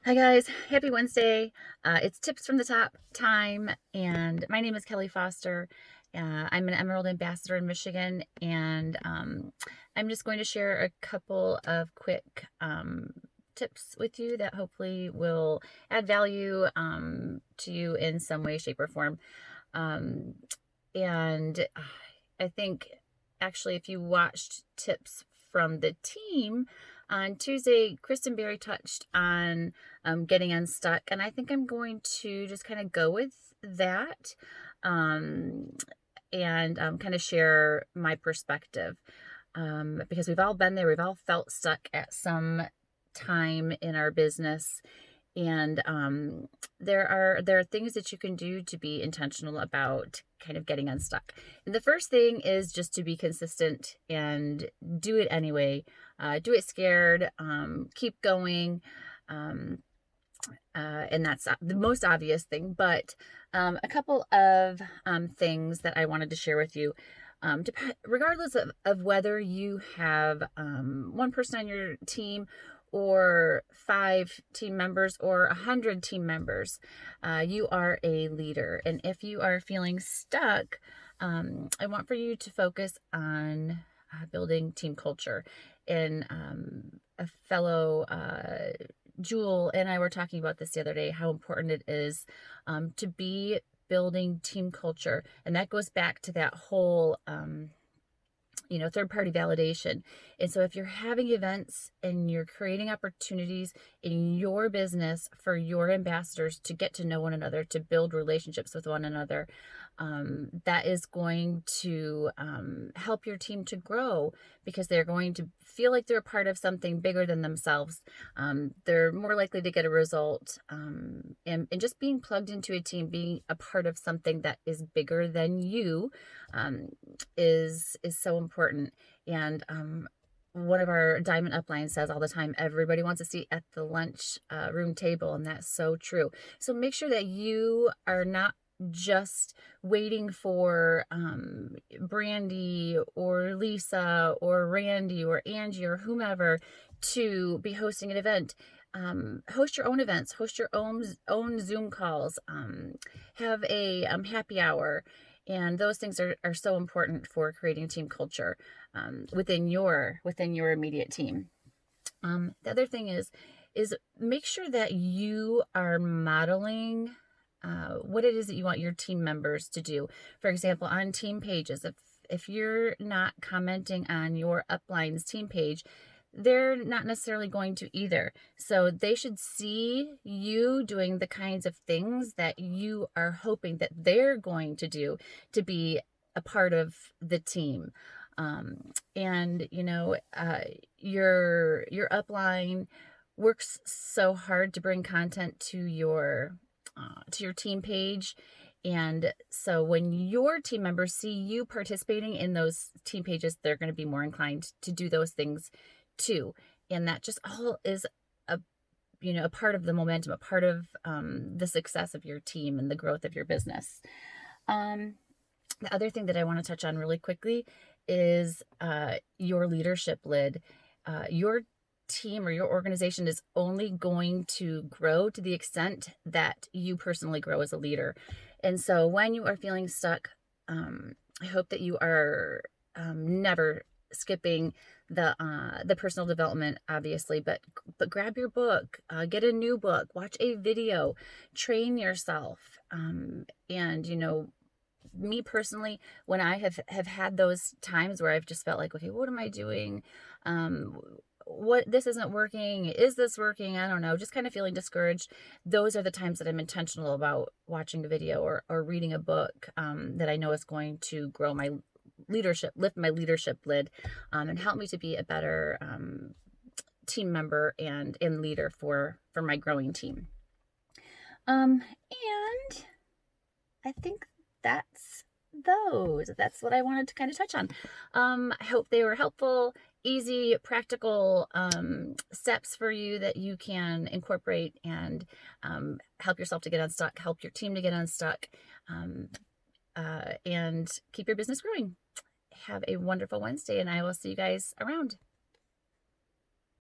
Hi guys, happy Wednesday. It's tips from the top time, and my name is Kelly Foster. I'm an Emerald Ambassador in Michigan, and I'm just going to share a couple of quick tips with you that hopefully will add value to you in some way, shape, or form. Um, and I think actually, if you watched tips from the team on Tuesday, Kristen Berry touched on getting unstuck, and I think I'm going to just kind of go with that um, and kind of share my perspective because we've all been there, we've all felt stuck at some time in our business, and there are things that you can do to be intentional about kind of getting unstuck. And the first thing is just to be consistent and do it anyway. Do it scared. Keep going. Um, and that's the most obvious thing. But a couple of things that I wanted to share with you. Regardless of whether you have one person on your team or 5 team members or 100 team members, you are a leader. And if you are feeling stuck, I want for you to focus on building team culture. And a fellow Jewel and I were talking about this the other day, how important it is to be building team culture. And that goes back to that whole third party validation. And so if you're having events and you're creating opportunities in your business for your ambassadors to get to know one another, to build relationships with one another, that is going to help your team to grow because they're going to feel like they're a part of something bigger than themselves. They're more likely to get a result. And just being plugged into a team, being a part of something that is bigger than you, um, is so important. And one of our diamond uplines says all the time, everybody wants a seat at the lunch room table, and that's so true. So make sure that you are not just waiting for Brandy or Lisa or Randy or Angie or whomever to be hosting an event. Host your own events, host your own Zoom calls, have a happy hour, and those things are so important for creating team culture within your immediate team. The other thing is make sure that you are modeling what it is that you want your team members to do. For example, on team pages, if you're not commenting on your upline's team page, they're not necessarily going to either. So they should see you doing the kinds of things that you are hoping that they're going to do to be a part of the team. And your upline works so hard to bring content to your team page. And so when your team members see you participating in those team pages, they're going to be more inclined to do those things too. And that just all is a part of the momentum, a part of the success of your team and the growth of your business. Um, the other thing that I want to touch on really quickly is your leadership lid. Your team or your organization is only going to grow to the extent that you personally grow as a leader. And so when you are feeling stuck, I hope that you are never skipping the personal development, obviously, but grab your book, get a new book, watch a video, train yourself, and me personally, when I have had those times where I've just felt like, okay, what am I doing? What This isn't working. Is this working? I don't know. Just kind of feeling discouraged. Those are the times that I'm intentional about watching a video or reading a book that I know is going to grow my leadership, lift my leadership lid, and help me to be a better team member and leader for my growing team. And I think that's that's what I wanted to kind of touch on. I hope they were helpful, easy, practical steps for you that you can incorporate and help yourself to get unstuck, help your team to get unstuck, and keep your business growing. Have a wonderful Wednesday, and I will see you guys around.